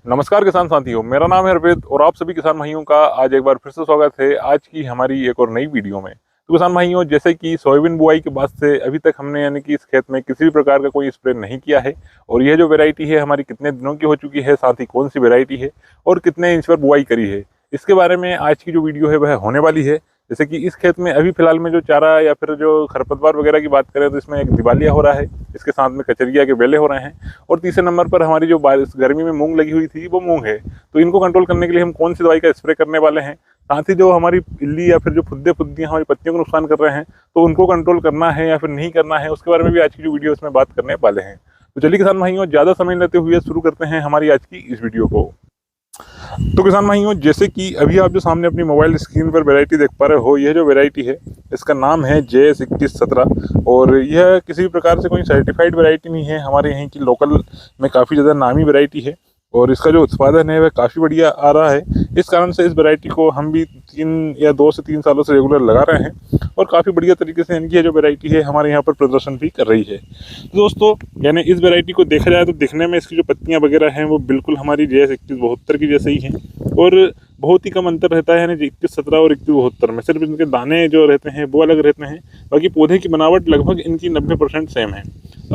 नमस्कार किसान साथियों, मेरा नाम है अर्पित और आप सभी किसान भाइयों का आज एक बार फिर से स्वागत है आज की हमारी एक और नई वीडियो में। तो किसान भाइयों, जैसे कि सोयाबीन बुआई के बाद से अभी तक हमने यानी कि इस खेत में किसी भी प्रकार का कोई स्प्रे नहीं किया है और यह जो वैरायटी है हमारी कितने दिनों की हो चुकी है, साथ ही कौन सी वैरायटी है और कितने इंच पर बुआई करी है, इसके बारे में आज की जो वीडियो है वह होने वाली है। जैसे कि इस खेत में अभी फिलहाल में जो चारा या फिर जो खरपतवार वगैरह की बात करें तो इसमें एक दिवालिया हो रहा है, इसके साथ में कचरिया के बेले हो रहे हैं और तीसरे नंबर पर हमारी जो बारिश गर्मी में मूंग लगी हुई थी वो मूंग है। तो इनको कंट्रोल करने के लिए हम कौन सी दवाई का स्प्रे करने वाले हैं, साथ ही जो हमारी इल्ली या फिर जो फुद्दे फुद्दियाँ हमारी पत्तियों को नुकसान कर रहे हैं तो उनको कंट्रोल करना है या फिर नहीं करना है, उसके बारे में भी आज की जो वीडियो इसमें बात करने वाले हैं। तो चलिए किसान भाइयों, ज़्यादा समय लेते हुए शुरू करते हैं हमारी आज की इस वीडियो को। तो किसान भाइयों, जैसे कि अभी आप जो सामने अपनी मोबाइल स्क्रीन पर वैरायटी देख पा रहे हो, यह जो वैरायटी है इसका नाम है JS2117 और यह किसी भी प्रकार से कोई सर्टिफाइड वैरायटी नहीं है, हमारे यहीं की लोकल में काफ़ी ज़्यादा नामी वैरायटी है और इसका जो उत्पादन है वह काफ़ी बढ़िया आ रहा है। इस कारण से इस वैरायटी को हम भी 2 से 3 सालों से रेगुलर लगा रहे हैं और काफ़ी बढ़िया तरीके से इनकी जो वैरायटी है हमारे यहाँ पर प्रदर्शन भी कर रही है। तो दोस्तों, यानी इस वैरायटी को देखा जाए तो दिखने में इसकी जो पत्तियाँ वगैरह हैं वो बिल्कुल हमारी JS2172 की जैसे ही हैं और बहुत ही कम अंतर रहता है, यानी 2117 और 2172 में सिर्फ इनके दाने जो रहते हैं वो अलग रहते हैं, बाकी पौधे की बनावट लगभग इनकी 90% सेम है।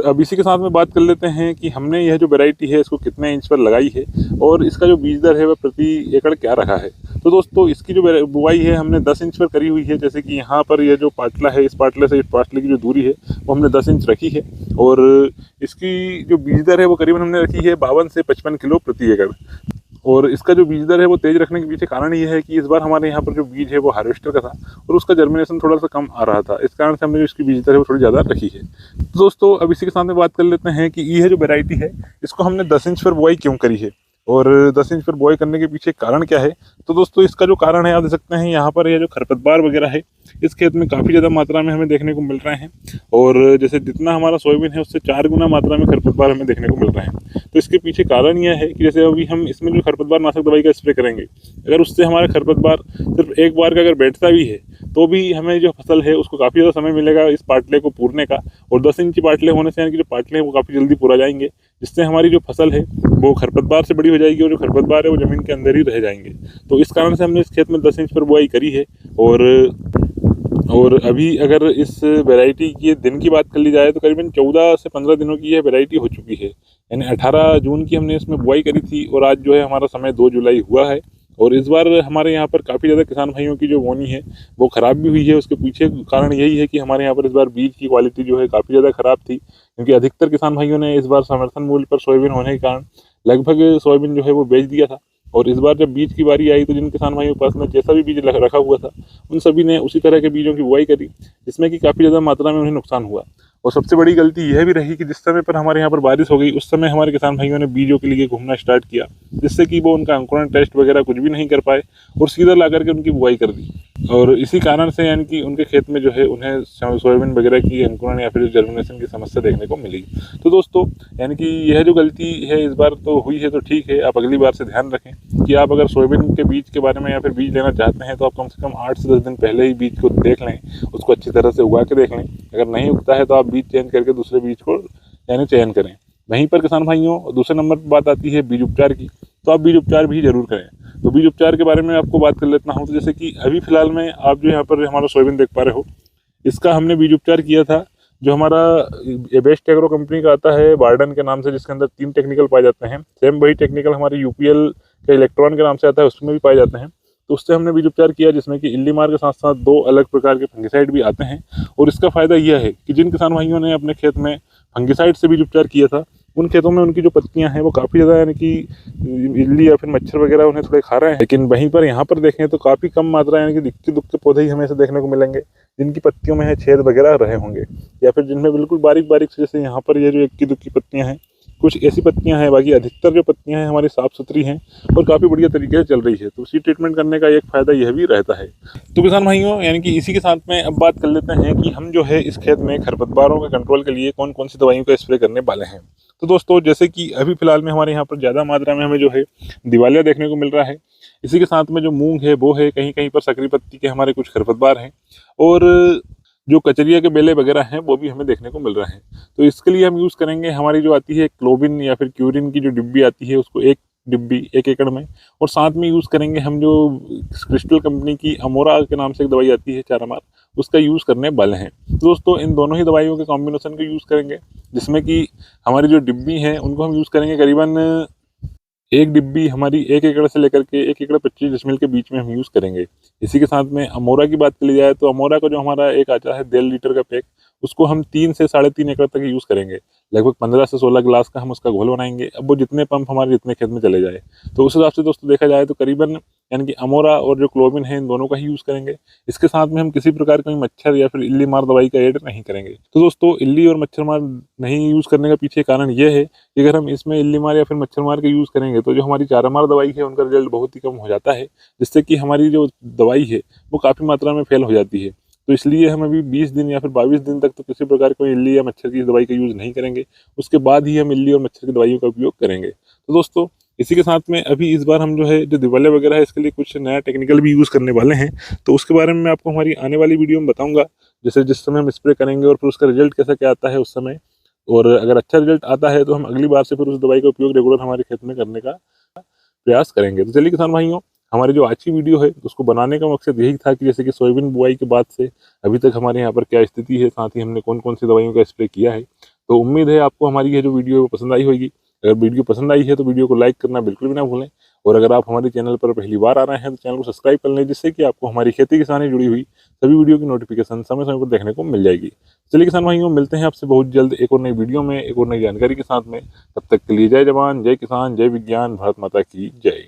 अब इसी के साथ में बात कर लेते हैं कि हमने यह जो वैरायटी है इसको कितने इंच पर लगाई है और इसका जो बीज दर है वह प्रति एकड़ क्या रखा है। तो दोस्तों, इसकी जो बुआई है हमने 10 इंच पर करी हुई है। जैसे कि यहाँ पर यह जो पाटला है, इस पाटले से इस पाटले की जो दूरी है वो हमने 10 इंच रखी है और इसकी जो बीज दर है वो करीबन हमने रखी है 52 से 55 किलो प्रति एकड़। और इसका जो बीज दर है वो तेज़ रखने के पीछे कारण ये है कि इस बार हमारे यहाँ पर जो बीज है वो हार्वेस्टर का था और उसका जर्मिनेशन थोड़ा सा कम आ रहा था, इस कारण से हमने जो इसकी बीज दर है वो थोड़ी ज़्यादा रखी है। तो दोस्तों, अब इसी के साथ में बात कर लेते हैं कि ये जो वैरायटी है इसको हमने 10 इंच पर बुआई क्यों करी है और 10 इंच पर बुआई करने के पीछे कारण क्या है। तो दोस्तों, इसका जो कारण है आप देख सकते हैं, यहाँ पर ये जो खरपतवार वगैरह है इस खेत में काफ़ी ज़्यादा मात्रा में हमें देखने को मिल रहे हैं और जैसे जितना हमारा सोयाबीन है उससे 4 गुना मात्रा में खरपतवार हमें देखने को मिल रहे हैं। तो इसके पीछे कारण यह है कि जैसे अभी हम इसमें जो खरपतवार नाशक दवाई का स्प्रे करेंगे, अगर उससे हमारा खरपतवार सिर्फ एक बार का अगर बैठता भी है तो भी हमें जो फसल है उसको काफ़ी ज़्यादा समय मिलेगा इस पाटले को पूरने का और 10 इंची पाटले होने से यानी कि जो पाटले हैं वो काफ़ी जल्दी पूरा जाएंगे, जिससे हमारी जो फसल है वो खरपतवार से बड़ी हो जाएगी और जो खरपतवार है वो ज़मीन के अंदर ही रह जाएंगे। तो इस कारण से हमने इस खेत में 10 इंच पर बुआई करी है और अभी अगर इस वैरायटी की दिन की बात कर ली जाए तो करीबन 14 से 15 दिनों की यह वैरायटी हो चुकी है। यानी 18 जून की हमने इसमें बुआई करी थी और आज जो है हमारा समय 2 जुलाई हुआ है और इस बार हमारे यहाँ पर काफ़ी ज़्यादा किसान भाइयों की जो बोनी है वो ख़राब भी हुई है। उसके पीछे कारण यही है कि हमारे यहाँ पर इस बार बीज की क्वालिटी जो है काफ़ी ज़्यादा ख़राब थी, क्योंकि अधिकतर किसान भाइयों ने इस बार समर्थन मूल्य पर सोयाबीन होने के कारण लगभग सोयाबीन जो है वो बेच दिया था और इस बार जब बीज की बारी आई तो जिन किसान भाइयों के पास में जैसा भी बीज रखा हुआ था उन सभी ने उसी तरह के बीजों की बुआई करी, जिसमें कि काफ़ी ज़्यादा मात्रा में उन्हें नुकसान हुआ। और सबसे बड़ी गलती यह भी रही कि जिस समय पर हमारे यहाँ पर बारिश हो गई उस समय हमारे किसान भाइयों ने बीजों के लिए घूमना स्टार्ट किया, जिससे कि वो उनका अंकुरण टेस्ट वगैरह कुछ भी नहीं कर पाए और सीधा ला करके उनकी बुआई कर दी और इसी कारण से यानी कि उनके खेत में जो है उन्हें सोयाबीन वगैरह की अंकुरण या फिर जर्मिनेशन की समस्या देखने को मिली। तो दोस्तों, यानी कि यह जो गलती है इस बार तो हुई है तो ठीक है, आप अगली बार से ध्यान रखें कि आप अगर सोयाबीन के बीज के बारे में या फिर बीज लेना चाहते हैं तो आप कम से कम 8 से 10 दिन पहले ही बीज को देख लें, उसको अच्छी तरह से उगा के देख लें। अगर नहीं उगता है तो आप बीज चेंज करके दूसरे बीज को यानी चयन करें। वहीं पर किसान भाइयों, दूसरे नंबर पर बात आती है बीज उपचार की, तो आप बीज उपचार भी जरूर करें। तो बीज उपचार के बारे में आपको बात कर लेता हूँ। तो जैसे कि अभी फिलहाल में आप जो यहाँ पर हमारा सोयाबीन देख पा रहे हो, इसका हमने बीज उपचार किया था जो हमारा बेस्ट एग्रो कंपनी का आता है वार्डन के नाम से, जिसके अंदर 3 टेक्निकल पाए जाते हैं। सेम वही टेक्निकल हमारे UPL के इलेक्ट्रॉन के नाम से आता है, उसमें भी पाए जाते हैं। तो उससे हमने बीज उपचार किया, जिसमें कि इल्लीमार के साथ साथ 2 अलग प्रकार के फंगिसाइड भी आते हैं। और इसका फ़ायदा यह है कि जिन किसान भाइयों ने अपने खेत में फंगिसाइड से बीज उपचार किया था उन खेतों में उनकी जो पत्तियां हैं वो काफ़ी ज़्यादा यानी कि इल्ली या फिर मच्छर वगैरह उन्हें थोड़े खा रहे हैं, लेकिन वहीं पर यहाँ पर देखें तो काफ़ी कम मात्रा यानी कि इक्की दुक्के पौधे ही हमें से देखने को मिलेंगे जिनकी पत्तियों में है छेद वगैरह रहे होंगे या फिर जिनमें बिल्कुल बारीक बारीक से, जैसे यहाँ पर ये जो इक्की दुक्की पत्तियाँ हैं कुछ ऐसी पत्तियां हैं, बाकी अधिकतर जो पत्तियां हैं हमारी साफ़ सुथरी हैं और काफ़ी बढ़िया तरीके से चल रही है। तो उसी ट्रीटमेंट करने का एक फ़ायदा यह भी रहता है। तो किसान भाइयों, यानी कि इसी के साथ में अब बात कर लेते हैं कि हम जो है इस खेत में खरपतवारों के कंट्रोल के लिए कौन कौन सी दवाइयों का स्प्रे करने वाले हैं। तो दोस्तों, जैसे कि अभी फिलहाल में हमारे यहाँ पर ज़्यादा मात्रा में हमें जो है दिवालिया देखने को मिल रहा है। इसी के साथ में जो मूंग है वो है, कहीं कहीं पर सकरी पत्ती के हमारे कुछ खरपतवार हैं और जो कचरिया के बेले वगैरह हैं वो भी हमें देखने को मिल रहे हैं। तो इसके लिए हम यूज़ करेंगे, हमारी जो आती है क्लोबिन या फिर क्यूरिन की जो डिब्बी आती है उसको 1 डिब्बी 1 एकड़ में, और साथ में यूज़ करेंगे हम जो क्रिस्टल कंपनी की अमोरा के नाम से एक दवाई आती है चारामार, उसका यूज़ करने वाले हैं। तो दोस्तों इन दोनों ही दवाइयों के कॉम्बिनेशन का यूज़ करेंगे, जिसमें कि हमारी जो डिब्बी हैं उनको हम यूज़ करेंगे करीबन एक डिब्बी हमारी 1 एकड़ से लेकर के 1 एकड़ 25 डिसमिल के बीच में हम यूज़ करेंगे। इसी के साथ में अमोरा की बात करी जाए तो अमोरा का जो हमारा एक आता है 1.5 लीटर का पैक, उसको हम 3 से 3.5 एकड़ तक यूज़ करेंगे। लगभग 15 से 16 गिलास का हम उसका घोल बनाएंगे। अब वो जितने पंप हमारे जितने खेत में चले जाए, तो उस हिसाब से दोस्तों देखा जाए तो करीबन यानी कि अमोरा और जो क्लोबिन है इन दोनों का ही यूज़ करेंगे। इसके साथ में हम किसी प्रकार की मच्छर या फिर इल्ली मार दवाई का ऐड नहीं करेंगे। तो दोस्तों इल्ली और मच्छर मार नहीं यूज़ करने का पीछे कारण ये है कि अगर हम इसमें इल्ली मार या फिर मच्छर मार के यूज़ करेंगे तो जो हमारी चारामार दवाई है उनका रिजल्ट बहुत ही कम हो जाता है, जिससे कि हमारी जो दवाई है वो काफ़ी मात्रा में फेल हो जाती है। तो इसलिए हम अभी 20 दिन या फिर 22 दिन तक तो किसी प्रकार कोई इल्ली या मच्छर की दवाई का यूज़ नहीं करेंगे। उसके बाद ही हम इल्ली और मच्छर की दवाइयों का उपयोग करेंगे। तो दोस्तों इसी के साथ में अभी इस बार हम जो है जो दिवाले वगैरह है इसके लिए कुछ नया टेक्निकल भी यूज़ करने वाले हैं, तो उसके बारे में मैं आपको हमारी आने वाली वीडियो में बताऊंगा। जैसे जिस समय हम स्प्रे करेंगे और फिर उसका रिजल्ट कैसा क्या आता है उस समय, और अगर अच्छा रिजल्ट आता है तो हम अगली बार से फिर उस दवाई का उपयोग रेगुलर हमारे खेत में करने का प्रयास करेंगे। तो चलिए किसान भाइयों, हमारी जो आज की वीडियो है उसको बनाने का मकसद यही था कि जैसे कि सोयाबीन बुआई के बाद से अभी तक हमारे यहाँ पर क्या स्थिति है, साथ ही हमने कौन कौन सी दवाइयों का स्प्रे किया है। तो उम्मीद है आपको हमारी ये जो वीडियो है वो पसंद आई होगी। अगर वीडियो पसंद आई है तो वीडियो को लाइक करना बिल्कुल भी ना भूलें, और अगर आप हमारे चैनल पर पहली बार आ रहे हैं तो चैनल को सब्सक्राइब कर लें, जिससे कि आपको हमारी खेती किसानी जुड़ी हुई सभी वीडियो की नोटिफिकेशन समय समय पर देखने को मिल जाएगी। चलिए किसान भाइयों, मिलते हैं आपसे बहुत जल्द एक और नई वीडियो में एक और नई जानकारी के साथ में। तब तक के लिए जय जवान, जय किसान, जय विज्ञान, भारत माता की जय।